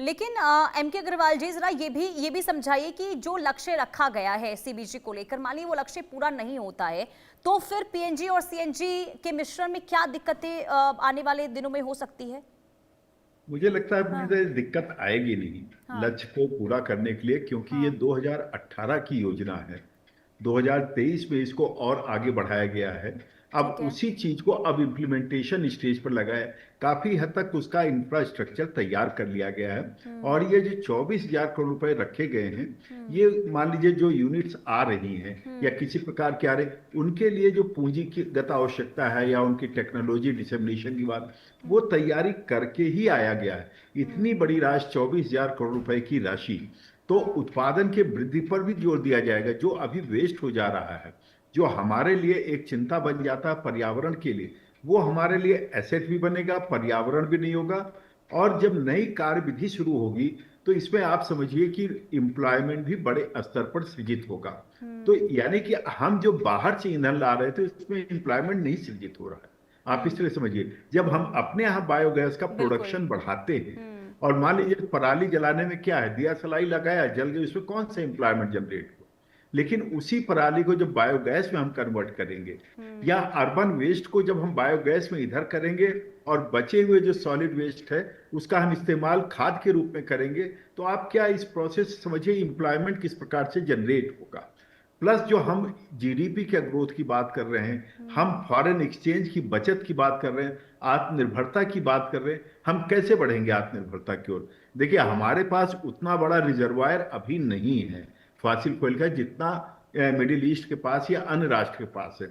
लेकिन एम के अग्रवाल जी, जरा ये भी समझाइए कि जो लक्ष्य रखा गया है सीबीजी को लेकर, मान लीजिए वो लक्ष्य पूरा नहीं होता है तो फिर पीएनजी और सीएनजी के मिश्रण में क्या दिक्कतें आने वाले दिनों में हो सकती है? मुझे लगता है हाँ। मुझे दिक्कत आएगी नहीं हाँ। लक्ष्य को पूरा करने के लिए, क्योंकि ये हाँ। 2018 की योजना है। 2023 में इसको और आगे बढ़ाया गया है। अब ठीक है। उसी चीज को अब इम्प्लीमेंटेशन स्टेज पर लगा है। काफी हद तक उसका इंफ्रास्ट्रक्चर तैयार कर लिया गया है। हम्म। और ये जो 24,000 करोड़ रुपए रखे गए हैं, हम्म। ये मान लीजिए जो यूनिट्स आ रही हैं या हम्म। किसी प्रकार के आ रहे, उनके लिए जो पूंजीगत आवश्यकता है या उनकी टेक्नोलॉजी डिसेमिनेशन की बात, वो हम्म। तैयारी करके ही आया गया है। इतनी हम्म। बड़ी राशि, 24,000 करोड़ रुपए की राशि, तो हाँ। उत्पादन के वृद्धि पर भी जोर दिया जाएगा। जो अभी वेस्ट हो जा रहा है, जो हमारे लिए एक चिंता बन जाता है पर्यावरण के लिए, वो हमारे लिए एसेट भी बनेगा, पर्यावरण भी नहीं होगा। और जब नई कार्य विधि शुरू होगी, तो इसमें आप समझिए कि एम्प्लॉयमेंट भी बड़े स्तर पर सृजित होगा। तो हम्म। यानी कि हम जो बाहर से ईंधन ला रहे थे, उसमें एम्प्लॉयमेंट नहीं सृजित हो रहा है। आप इस हम्म। तरह समझिए, जब हम हम्म। अपने यहाँ बायोगैस का बिल्कुल। प्रोडक्शन बढ़ाते हैं, हम्म। और मान लीजिए पराली जलाने में क्या है, दिया सलाई लगाया, जल गई, उसमें कौन सा एम्प्लॉयमेंट जनरेट हुआ। लेकिन उसी पराली को जब बायोगैस में हम कन्वर्ट करेंगे, हम्म। या अर्बन वेस्ट को जब हम बायोगैस में इधर करेंगे, और बचे हुए जो सॉलिड वेस्ट है उसका हम इस्तेमाल खाद के रूप में करेंगे, तो आप क्या इस प्रोसेस समझिए एम्प्लॉयमेंट किस प्रकार से जनरेट होगा। प्लस जो हम जीडीपी के ग्रोथ की बात कर रहे हैं, हम हम्म। फॉरेन एक्सचेंज की बचत की बात कर रहे हैं, आत्मनिर्भरता की बात कर रहे हैं, हम कैसे बढ़ेंगे आत्मनिर्भरता की ओर। देखिए, हमारे पास उतना बड़ा रिजर्वायर अभी नहीं है फॉसिल फ्यूल का, जितना मिडिल ईस्ट के पास या अन्य राष्ट्र के पास है।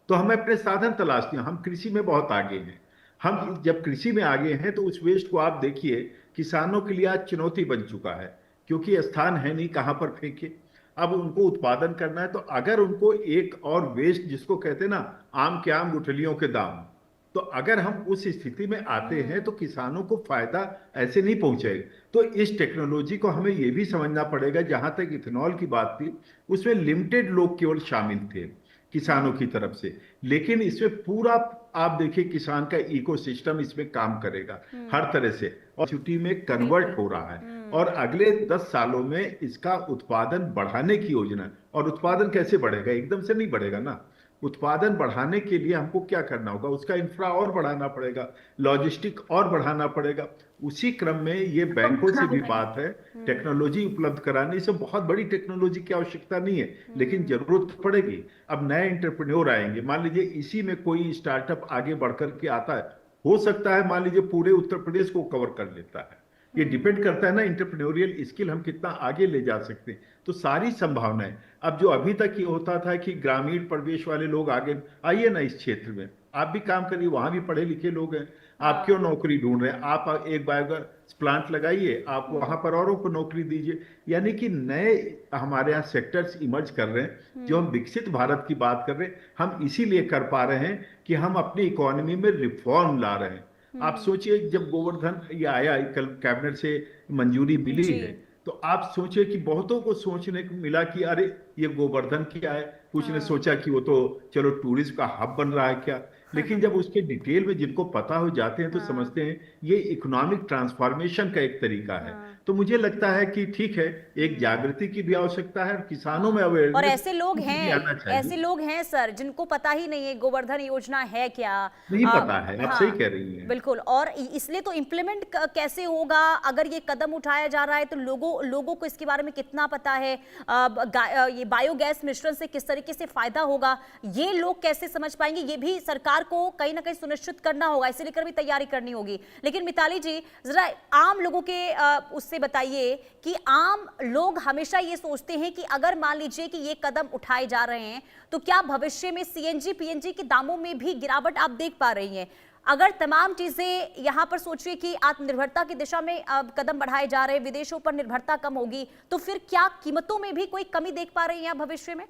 तो हमें अपने साधन तलाशते हैं। हम कृषि में बहुत आगे हैं। हम जब कृषि में आगे हैं, तो उस वेस्ट को आप देखिए, किसानों के लिए आज चुनौती बन चुका है, क्योंकि स्थान है नहीं कहाँ पर फेंके। अब उनको उत्पादन करना है, तो अगर उनको एक और वेस्ट, जिसको कहते हैं ना, आम के आम गुठलियों के दाम, तो अगर हम उस स्थिति में आते हैं, हम्म। तो किसानों को फायदा ऐसे नहीं पहुंचेगा। तो इस टेक्नोलॉजी को हमें यह भी समझना पड़ेगा। जहां तक इथेनॉल की बात थी, उसमें लिमिटेड लोग केवल शामिल थे किसानों की हम्म। तरफ से, लेकिन इसमें पूरा, आप देखिए, किसान का इकोसिस्टम इसमें काम करेगा हर हम्म। तरह से, और छुट्टी में कन्वर्ट बिल्कुल। हो रहा है। हम्म। और अगले 10 सालों में इसका उत्पादन बढ़ाने की योजना है। और उत्पादन कैसे बढ़ेगा, एकदम से नहीं बढ़ेगा ना। उत्पादन बढ़ाने के लिए हमको क्या करना होगा, उसका इंफ्रा और बढ़ाना पड़ेगा, लॉजिस्टिक और बढ़ाना पड़ेगा। उसी क्रम में ये बैंकों से भी बात है, हम्म। टेक्नोलॉजी उपलब्ध कराने से। बहुत बड़ी टेक्नोलॉजी की आवश्यकता नहीं है, लेकिन हम्म। जरूरत पड़ेगी। अब नए इंटरप्रेन्योर आएंगे, मान लीजिए इसी में कोई स्टार्टअप आगे बढ़ करके आता है, हो सकता है मान लीजिए पूरे उत्तर प्रदेश को कवर कर लेता है। ये हम्म। डिपेंड करता है ना, इंटरप्रेन्योरियल स्किल हम कितना आगे ले जा सकते हैं। तो सारी संभावनाएं, अब जो अभी तक ये होता था कि ग्रामीण परिवेश वाले लोग आगे आइए ना इस क्षेत्र में, आप भी काम करिए, वहां भी पढ़े लिखे लोग हैं। आप क्यों हाँ। नौकरी ढूंढ रहे हैं, आप एक बायोगैस प्लांट लगाइए, आप वहां हम्म। पर औरों को नौकरी दीजिए। यानी कि नए हमारे यहाँ सेक्टर्स इमर्ज कर रहे हैं। जो हम हम्म। विकसित भारत की बात कर रहे हैं, हम इसीलिए कर पा रहे हैं कि हम अपनी इकोनॉमी में रिफॉर्म ला रहे हैं। आप हम्म। सोचिए, जब गोवर्धन ये आया, कल कैबिनेट से मंजूरी मिली जी। है, तो आप सोचिए कि बहुतों को सोचने को मिला कि अरे, ये गोवर्धन क्या है। कुछ ने हाँ। सोचा कि वो तो चलो टूरिज्म का हब बन रहा है क्या। लेकिन जब उसके डिटेल में जिनको पता हो जाते हैं, तो हाँ। समझते हैं ये इकोनॉमिक ट्रांसफॉर्मेशन का एक तरीका है। हाँ। तो मुझे लगता है कि ठीक है, एक हम्म। जागृति की भी आवश्यकता है, और किसानों में हाँ। और अवेयरनेस ऐसे लोग भी हैं, आना चाहिए। ऐसे लोग हैं सर जिनको पता ही नहीं है गोवर्धन योजना है क्या। नहीं आ, पता है, आप सही हाँ। कह रही हैं। बिल्कुल, और इसलिए तो इम्प्लीमेंट कैसे होगा, अगर ये कदम उठाया जा रहा है तो लोगों लोगों को इसके बारे में कितना पता है, ये बायोगैस मिश्रण से किस तरीके से फायदा होगा, ये लोग कैसे समझ पाएंगे, ये भी सरकार को कहीं ना कहीं सुनिश्चित करना होगा, इसे लेकर भी तैयारी करनी होगी। लेकिन मिताली जी, जरा आम लोगों के उससे बताइए कि आम लोग हमेशा ये सोचते हैं कि अगर मान लीजिए कि ये कदम उठाए जा रहे हैं, तो क्या भविष्य में सीएनजी पीएनजी के दामों में भी गिरावट आप देख पा रही हैं? अगर तमाम चीजें यहां पर सोचिए कि आत्मनिर्भरता की दिशा में अब कदम बढ़ाए जा रहे हैं, विदेशों पर निर्भरता कम होगी, तो फिर क्या कीमतों में भी कोई कमी देख पा रही हैं भविष्य में?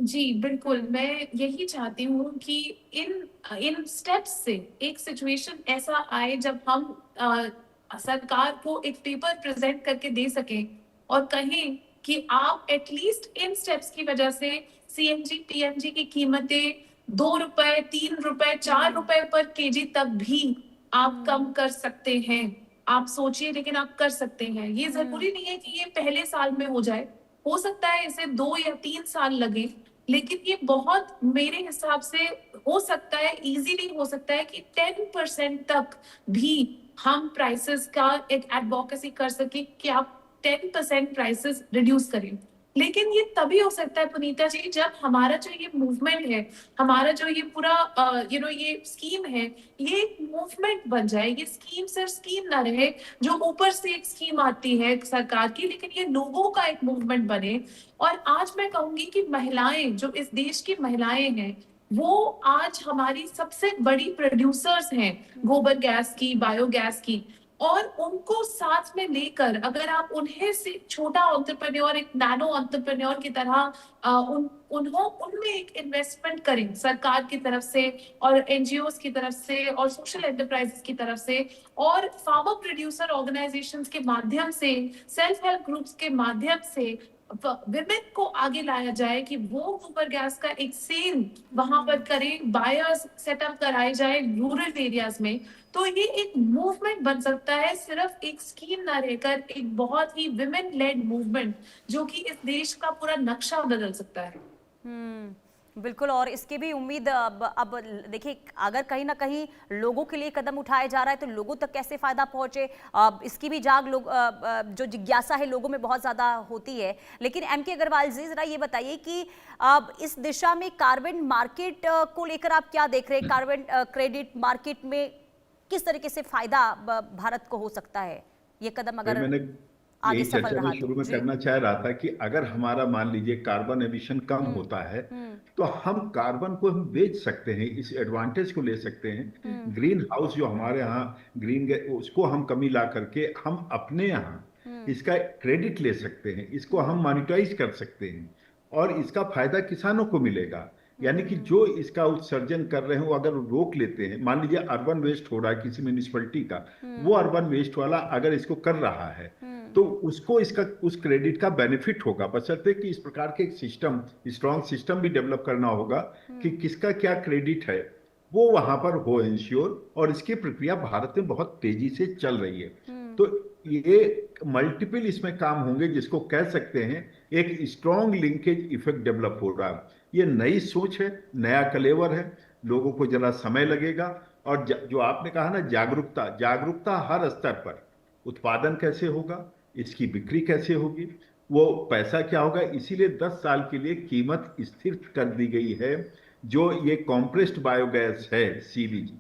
जी, बिल्कुल, मैं यही चाहती हूँ कि इन इन स्टेप्स से एक सिचुएशन ऐसा आए जब हम सरकार को एक पेपर प्रेज़ेंट करके दे सकें और कहें कि आप एटलीस्ट इन स्टेप्स की वजह से सीएनजी, पीएनजी की कीमतें ₹2, ₹3, ₹4 हम्म। पर केजी तक भी आप हम्म। कम कर सकते हैं। आप सोचिए, लेकिन आप कर सकते हैं। ये जरूरी नहीं है कि ये पहले साल में हो जाए, हो सकता है इसे 2 या 3 साल लगे, लेकिन ये बहुत मेरे हिसाब से हो सकता है, इजीली हो सकता है कि 10% तक भी हम प्राइसेस का एक एडवोकेसी कर सके कि आप 10% प्राइसेस रिड्यूस करें। लेकिन ये तभी हो सकता है पुनीता जी, जब हमारा जो ये मूवमेंट है, हमारा जो ये पूरा ये स्कीम है, ये एक मूवमेंट बन जाए। ये स्कीम सिर्फ स्कीम ना रहे जो ऊपर से एक स्कीम आती है सरकार की, लेकिन ये लोगों का एक मूवमेंट बने। और आज मैं कहूंगी कि महिलाएं, जो इस देश की महिलाएं हैं, वो आज हमारी सबसे बड़ी प्रोड्यूसर्स हैं गोबर गैस की, बायोगैस की। और उनको साथ में लेकर अगर आप उन्हें से छोटा एंटरप्रेन्योर, एक नैनो एंटरप्रेन्योर की तरह उनमें एक इन्वेस्टमेंट करें सरकार की तरफ से और एनजीओस की तरफ से और सोशल एंटरप्राइजेस की तरफ से और फार्मर प्रोड्यूसर ऑर्गेनाइजेशंस के माध्यम से, सेल्फ हेल्प ग्रुप्स के माध्यम से विमेन को आगे लाया जाए कि वो गोबर गैस का एक सेल वहां पर करें, बायर्स सेटअप कराए जाए रूरल एरियाज में। तो ये एक मूवमेंट बन सकता है, सिर्फ एक स्कीम ना रहकर एक बहुत ही विमेन लेड मूवमेंट, जो कि इस देश का पूरा नक्शा बदल सकता है। बिल्कुल। और इसकी भी उम्मीद अब देखिए, अगर कहीं ना कहीं लोगों के लिए कदम उठाया जा रहा है तो लोगों तक कैसे फायदा पहुंचे, इसकी भी जो जिज्ञासा है लोगों में बहुत ज्यादा होती है। लेकिन एमके अग्रवाल जी, जरा ये बताइए कि इस दिशा में कार्बन मार्केट को लेकर आप क्या देख रहे हैं? कार्बन क्रेडिट मार्केट में किस तरीके से फायदा भारत को हो सकता है, ये कदम अगर यही चर्चा मैं शुरू में करना चाह रहा था कि अगर हमारा मान लीजिए कार्बन एमिशन कम होता है तो हम कार्बन को हम बेच सकते हैं, इस एडवांटेज को ले सकते हैं। ग्रीन हाउस जो हमारे यहाँ ग्रीन, उसको हम कमी ला करके हम अपने यहाँ इसका क्रेडिट ले सकते हैं, इसको हम मॉनिटाइज कर सकते हैं और इसका फायदा किसानों को मिलेगा। यानी कि जो इसका उत्सर्जन कर रहे हैं वो अगर रोक लेते हैं, मान लीजिए अर्बन वेस्ट हो रहा है किसी म्यूनिसिपैलिटी का, वो अर्बन वेस्ट वाला अगर इसको कर रहा है तो उसको इसका उस क्रेडिट का बेनिफिट होगा, बशर्ते कि इस प्रकार के एक सिस्टम, स्ट्रॉन्ग सिस्टम भी डेवलप करना होगा कि किसका क्या क्रेडिट है वो वहां पर हो इंश्योर। और इसकी प्रक्रिया भारत में बहुत तेजी से चल रही है। तो ये मल्टीपल इसमें काम होंगे, जिसको कह सकते हैं एक स्ट्रॉन्ग लिंकेज इफेक्ट डेवलप हो रहा है। ये नई सोच है, नया कलेवर है, लोगों को जरा समय लगेगा। और जो आपने कहा ना, जागरूकता हर स्तर पर, उत्पादन कैसे होगा, इसकी बिक्री कैसे होगी, वो पैसा क्या होगा, इसीलिए 10 साल के लिए कीमत स्थिर कर दी गई है। जो ये कॉम्प्रेस्ड बायोगैस है सीबीजी,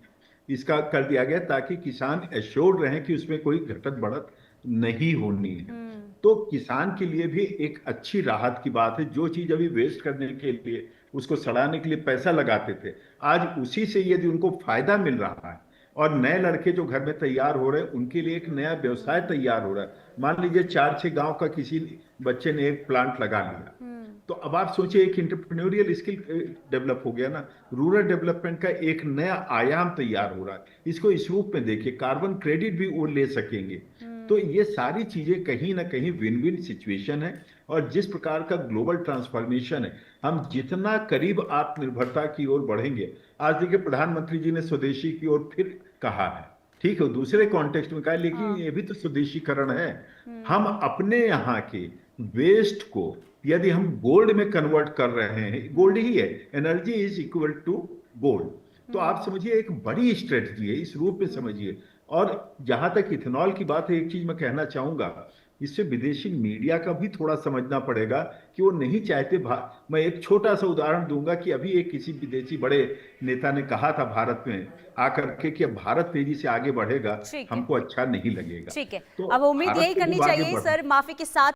इसका कर दिया गया ताकि किसान एश्योर्ड रहें कि उसमें कोई घटत बढ़त नहीं होनी है। तो किसान के लिए भी एक अच्छी राहत की बात है। जो चीज अभी वेस्ट करने के लिए, उसको सड़ाने के लिए पैसा लगाते थे, आज उसी से यदि उनको फायदा मिल रहा है और नए लड़के जो घर में तैयार हो रहे हैं उनके लिए एक नया व्यवसाय तैयार हो रहा है। मान लीजिए 4-6 गांव का किसी बच्चे ने एक प्लांट लगा लिया, तो अब आप सोचिए एक एंटरप्रेन्योरियल स्किल डेवलप हो गया ना, रूरल डेवलपमेंट का एक नया आयाम तैयार हो रहा है। इसको इस रूप में देखिए, कार्बन क्रेडिट भी वो ले सकेंगे। तो ये सारी चीजें कहीं ना कहीं विन विन सिचुएशन है। और जिस प्रकार का ग्लोबल ट्रांसफॉर्मेशन है, हम जितना करीब आत्मनिर्भरता की ओर बढ़ेंगे, आज देखिए प्रधानमंत्री जी ने स्वदेशी की ओर फिर कहा है, ठीक है दूसरे कॉन्टेक्स्ट में कहा, लेकिन ये भी तो स्वदेशीकरण है। हम अपने यहाँ के वेस्ट को यदि हम गोल्ड में कन्वर्ट कर रहे हैं, गोल्ड ही है, energy is equal to gold, तो आप समझिए एक बड़ी स्ट्रेटजी है, इस रूप में समझिए। और जहां तक इथेनॉल की बात है, एक चीज मैं कहना चाहूंगा, इससे विदेशी मीडिया का भी थोड़ा समझना पड़ेगा कि वो नहीं चाहते। मैं एक छोटा सा उदाहरण दूंगा कि अभी एक किसी विदेशी बड़े नेता ने कहा था भारत में आकर के कि भारत तेजी से आगे बढ़ेगा, हमको अच्छा नहीं लगेगा। ठीक है, तो अब उम्मीद यही करनी चाहिए सर, माफी के साथ